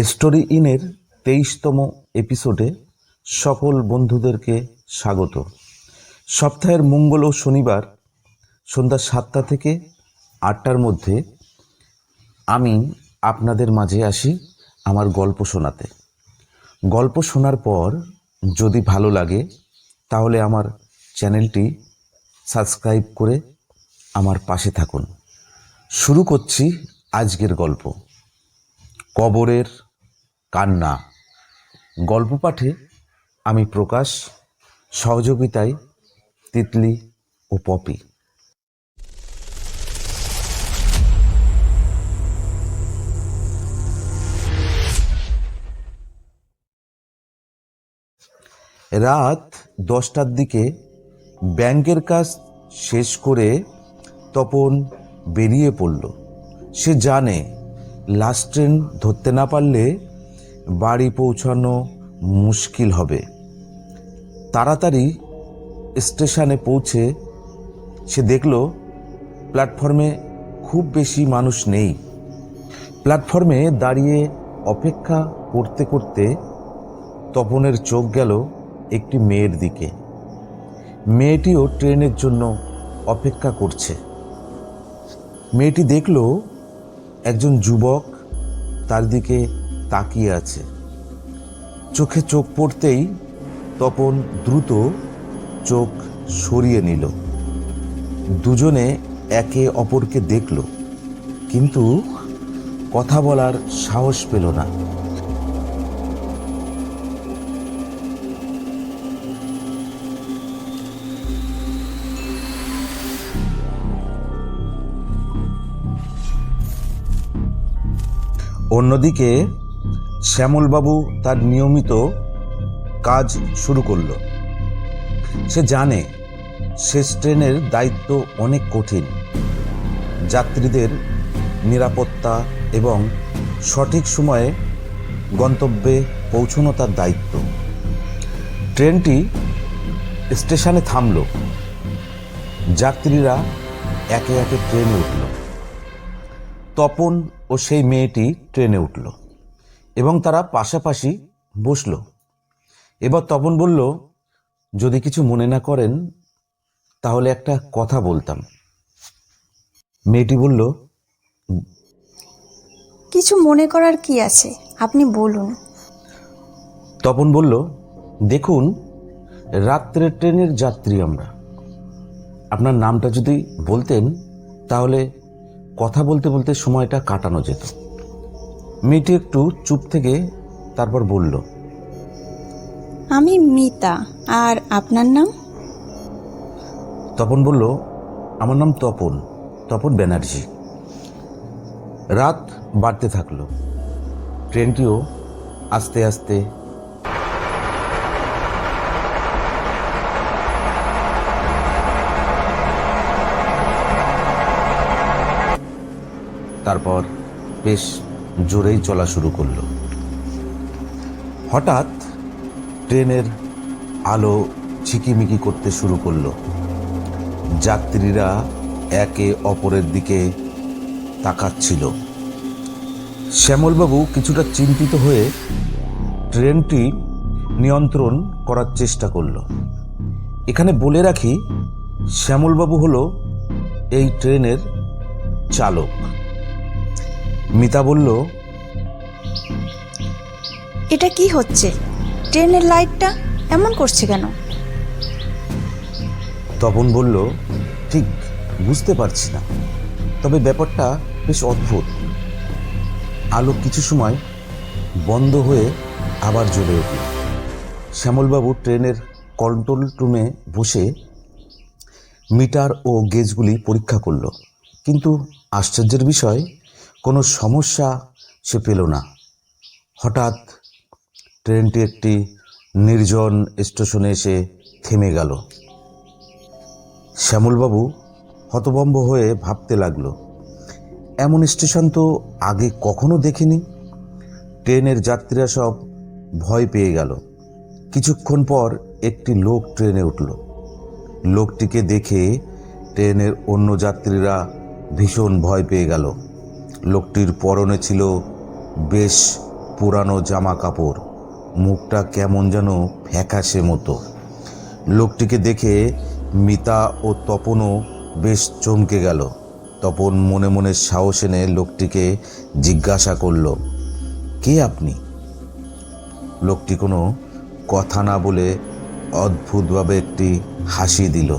Story ইনের 23তম এপিসোডে সকল বন্ধুদেরকে স্বাগত। সপ্তাহের মঙ্গল ও শনিবার সন্ধ্যা 7টা থেকে 8টার মধ্যে আমি আপনাদের মাঝে আসি আমার গল্প শোনাতে। গল্প শোনার পর যদি ভালো লাগে তাহলে আমার চ্যানেলটি সাবস্ক্রাইব করে আমার পাশে থাকুন। শুরু করছি আজকের গল্প, কবরের কান্না। গল্প পাঠে আমি প্রকাশ, সহযোগিতায় তিতলি ও পপি। রাত 10টার দিকে ব্যাংকের কাজ শেষ করে তপন বেরিয়ে পড়ল। সে জানে লাস্ট ট্রেন ধরতে না পারলে বাড়ি পৌঁছানো মুশকিল হবে। তাড়াতাড়ি স্টেশনে পৌঁছে সে দেখল প্ল্যাটফর্মে খুব বেশি মানুষ নেই। প্ল্যাটফর্মে দাঁড়িয়ে অপেক্ষা করতে করতে তপনের চোখ গেল একটি মেয়ের দিকে। মেয়েটিও ট্রেনের জন্য অপেক্ষা করছে। মেয়েটি দেখল একজন যুবক তার দিকে তাকিয়ে আছে। চোখে চোখ পড়তেই তপন দ্রুত চোখ সরিয়ে নিল। দুজনে একে অপরকে দেখল, কিন্তু কথা বলার সাহস পেল না। অন্যদিকে শ্যামলবাবু তার নিয়মিত কাজ শুরু করল। সে জানে শেষ ট্রেনের দায়িত্ব অনেক কঠিন। যাত্রীদের নিরাপত্তা এবং সঠিক সময়ে গন্তব্যে পৌঁছানো তার দায়িত্ব। ট্রেনটি স্টেশনে থামল। যাত্রীরা একে একে ট্রেনে উঠল। তপন ও সেই মেয়েটি ট্রেনে উঠল এবং তারা পাশাপাশি বসল। এবার তপন বলল, যদি কিছু মনে না করেন তাহলে একটা কথা বলতাম। মেয়েটি বলল, কিছু মনে করার কি আছে, আপনি বলুন। তপন বলল, দেখুন, রাত্রের ট্রেনের যাত্রী আমরা। আপনার নামটা যদি বলতেন তাহলে কথা বলতে বলতে সময়টা কাটানো যেত। মেয়েটি একটু চুপ থেকে তারপর বলল, আমি মিতা। আর আপনার নাম? তপন বলল, আমার নাম তপন ব্যানার্জি। রাত বাড়তে থাকলো। ট্রেনটিও আস্তে আস্তে তারপর বেশ জোরেই চলা শুরু করলো। হঠাৎ ট্রেনের আলো ঝিকিমিকি করতে শুরু করলো। যাত্রীরা একে অপরের দিকে তাকাচ্ছিল। শ্যামলবাবু কিছুটা চিন্তিত হয়ে ট্রেনটি নিয়ন্ত্রণ করার চেষ্টা করল। এখানে বলে রাখি, শ্যামলবাবু হলো এই ট্রেনের চালক। মিতা বলল, এটা কি হচ্ছে? ট্রেনের লাইটটা এমন করছে কেন? তপন বলল, ঠিক বুঝতে পারছি না, তবে ব্যাপারটা বেশ অদ্ভুত। আলো কিছু সময় বন্ধ হয়ে আবার জ্বলে উঠল। শ্যামলবাবু ট্রেনের কন্ট্রোল রুমে বসে মিটার ও গেজগুলি পরীক্ষা করল, কিন্তু আশ্চর্যের বিষয় কোনো সমস্যা সে পেল না। হঠাৎ ট্রেনটি একটি নির্জন স্টেশনে এসে থেমে গেল। শ্যামলবাবু হতভম্ব হয়ে ভাবতে লাগলো, এমন স্টেশন তো আগে কখনো দেখিনি। ট্রেনের যাত্রীরা সব ভয় পেয়ে গেল। কিছুক্ষণ পর একটি লোক ট্রেনে উঠল। লোকটিকে দেখে ট্রেনের অন্য যাত্রীরা ভীষণ ভয় পেয়ে গেল। লোকটির পরনে ছিল বেশ পুরানো জামা কাপড়, মুখটা কেমন যেন ফ্যাকাশে মতো। লোকটিকে দেখে মিতা ও তপনও বেশ চমকে গেল। তপন মনে মনে সাহস এনে লোকটিকে জিজ্ঞাসা করল, কে আপনি? লোকটি কোনো কথা না বলে অদ্ভুতভাবে একটি হাসি দিল।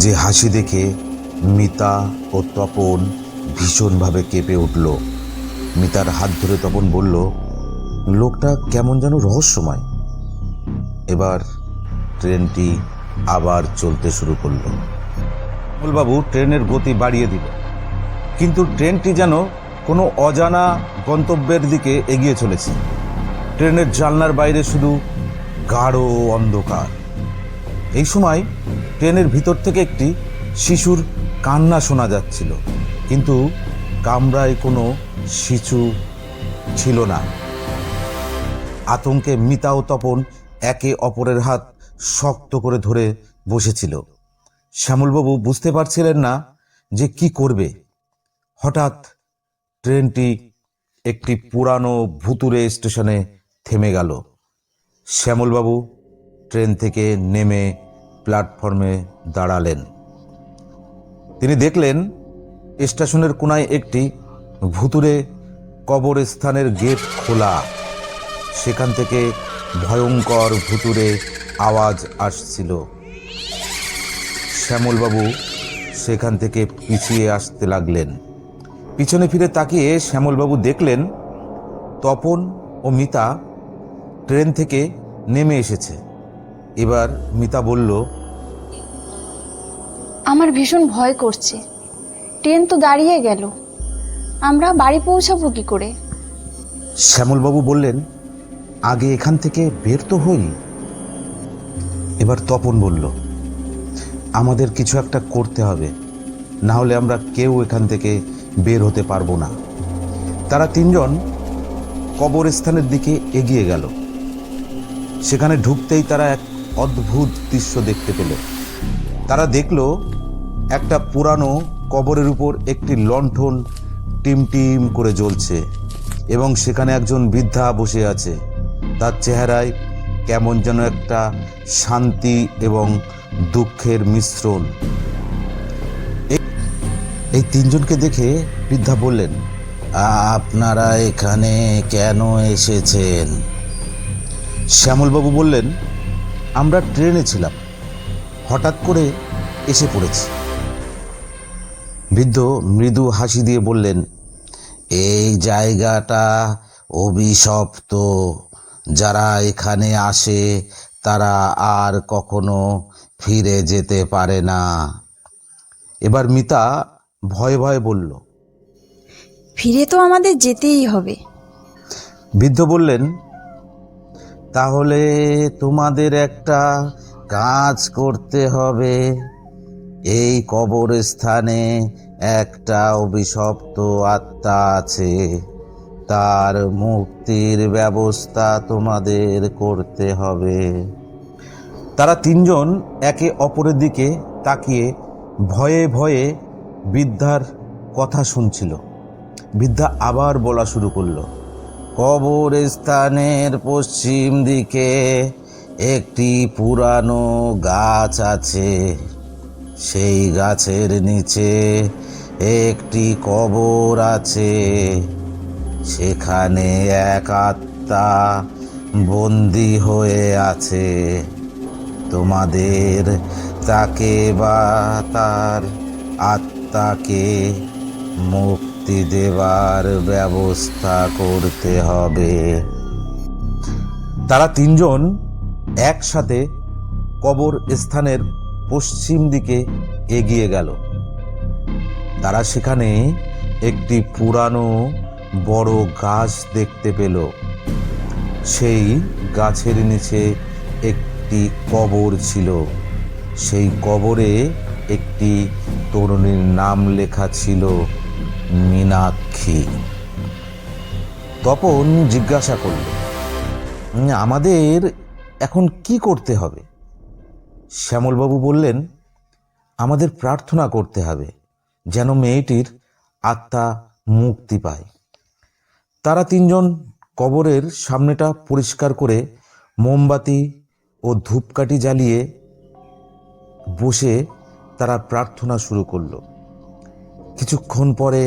যে হাসি দেখে মিতা ও তপন ভীষণভাবে কেঁপে উঠল। মিতার হাত ধরে তপন বলল, লোকটা কেমন যেন রহস্যময়। এবার ট্রেনটি আবার চলতে শুরু করল। শ্যামলবাবু ট্রেনের গতি বাড়িয়ে দিল, কিন্তু ট্রেনটি যেন কোনো অজানা গন্তব্যের দিকে এগিয়ে চলেছে। ট্রেনের জানলার বাইরে শুধু গাঢ় অন্ধকার। এই সময় ট্রেনের ভিতর থেকে একটি শিশুর কান্না শোনা যাচ্ছিল, কিন্তু কামরায় কোনো শিশু ছিল না। আতঙ্কে মিতা ও তপন একে অপরের হাত শক্ত করে ধরে বসেছিল। শ্যামলবাবু বুঝতে পারছিলেন না যে কি করবে। হঠাৎ ট্রেনটি একটি পুরানো ভুতুড়ে স্টেশনে থেমে গেল। শ্যামলবাবু ট্রেন থেকে নেমে প্ল্যাটফর্মে দাঁড়ালেন। তিনি দেখলেন স্টেশনের কোনায় একটি ভুতুড়ে কবরস্থানের গেট খোলা। সেখান থেকে ভয়ঙ্কর ভুতুড়ে আওয়াজ আসছিল। শ্যামলবাবু সেখান থেকে পিছিয়ে আসতে লাগলেন। পিছনে ফিরে তাকিয়ে শ্যামলবাবু দেখলেন তপন ও মিতা ট্রেন থেকে নেমে এসেছে। এবার মিতা বলল, আমার ভীষণ ভয় করছে। ট্রেন তো দাঁড়িয়ে গেল, আমরা বাড়ি পৌঁছাবো কি করে? শ্যামলবাবু বললেন, আগে এখান থেকে বের তো হই। এবার তপন বলল, আমাদের কিছু একটা করতে হবে, না হলে আমরা কেউ এখান থেকে বের হতে পারবো না। তারা তিনজন কবরস্থানের দিকে এগিয়ে গেল। সেখানে ঢুকতেই তারা এক অদ্ভুত দৃশ্য দেখতে পেল। তারা দেখল একটা পুরানো কবরের উপর একটি লণ্ঠন টিমটিম করে জ্বলছে এবং সেখানে একজন বৃদ্ধা বসে আছে। তার চেহারায় কেমন যেন একটা শান্তি এবং দুঃখের মিশ্রণ। এই তিনজনকে দেখে বৃদ্ধা বললেন, আপনারা এখানে কেন এসেছেন? শ্যামলবাবু বললেন, আমরা ট্রেনে ছিলাম, হঠাৎ করে এসে পড়েছি। বৃদ্ধ মৃদু হাসি দিয়ে বললেন, এই জায়গাটা অভিশপ্ত। যারা এখানে আসে তারা আর কখনো ফিরে যেতে পারে না। এবার মিতা ভয়ে ভয়ে বলল, ফিরে তো আমাদের যেতেই হবে। বৃদ্ধ বললেন, তাহলে তোমাদের একটা কাজ করতে হবে। এই কবরস্থানে একটা অভিশপ্ত আত্মা আছে, তার মুক্তির ব্যবস্থা তোমাদের করতে হবে। তারা তিনজন একে অপরের দিকে তাকিয়ে ভয়ে ভয়ে বৃদ্ধার কথা শুনছিল। বৃদ্ধা আবার বলা শুরু করলো, কবরস্থানের পশ্চিম দিকে একটি পুরানো গাছ আছে। সেই গাছের নিচে একটি কবর আছে। সেখানে এক আত্মা বন্দী হয়ে আছে। তোমাদের তাকে বা তার আত্মাকে মুক্তি দেবার ব্যবস্থা করতে হবে। তারা তিনজন একসাথে কবর স্থানের পশ্চিম দিকে এগিয়ে গেল। তারা সেখানে একটি পুরানো বড় গাছ দেখতে পেল। সেই গাছের নিচে একটি কবর ছিল। সেই কবরে একটি তরুণীর নাম লেখা ছিল, মীনাক্ষী। তপন জিজ্ঞাসা করল, আমাদের এখন কি করতে হবে? শ্যামলবাবু বললেন, আমাদের প্রার্থনা করতে হবে যেন মেয়েটির আত্মা মুক্তি পায়। তারা তিনজন কবরের সামনেটা পরিষ্কার করে মোমবাতি ও ধূপকাঠি জ্বালিয়ে বসে তারা প্রার্থনা শুরু করলো। কিছুক্ষণ পরে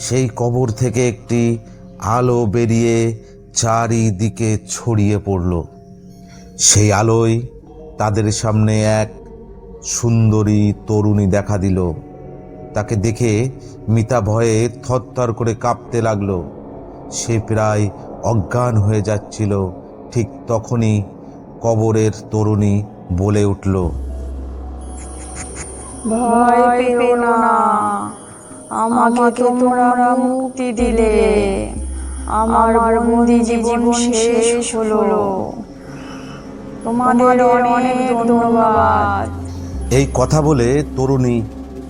সেই কবর থেকে একটি আলো বেরিয়ে চারিদিকে ছড়িয়ে পড়ল। সেই আলোয় তাদের সামনে এক সুন্দরী তরুণী দেখা দিল। তাকে দেখে মিতা ভয়ে থরথর করে কাঁপতে লাগলো। সে প্রায় অজ্ঞান হয়ে যাচ্ছিল। ঠিক তখনই কবরের তরুণী বলে উঠল, ভয় পেও না, আমাকে তোমরা মুক্তি দিলে। আমার বন্দি জীবন শেষ হলো। তোমাদের অনেক ধন্যবাদ। এই কথা বলে তরুণী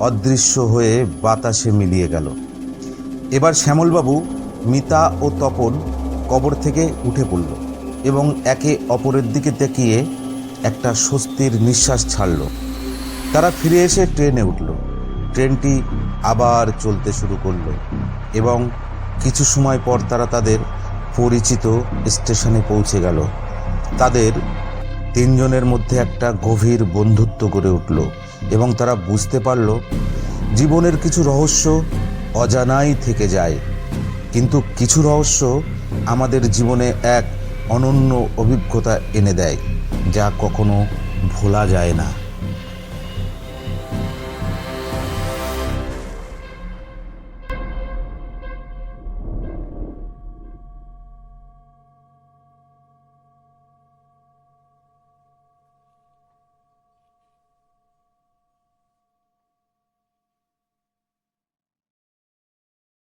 অদৃশ্য হয়ে বাতাসে মিলিয়ে গেল। এবার শ্যামলবাবু, মিতা ও তপন কবর থেকে উঠে পড়ল এবং একে অপরের দিকে তাকিয়ে একটা স্বস্তির নিঃশ্বাস ছাড়ল। তারা ফিরে এসে ট্রেনে উঠল। ট্রেনটি আবার চলতে শুরু করলো এবং কিছু সময় পর তারা তাদের পরিচিত স্টেশনে পৌঁছে গেল। তাদের তিনজনের মধ্যে একটা গভীর বন্ধুত্ব গড়ে উঠল এবং তারা বুঝতে পারল জীবনের কিছু রহস্য অজানাই থেকে যায়, কিন্তু কিছু রহস্য আমাদের জীবনে এক অনন্য অভিজ্ঞতা এনে দেয়, যা কখনো ভোলা যায় না।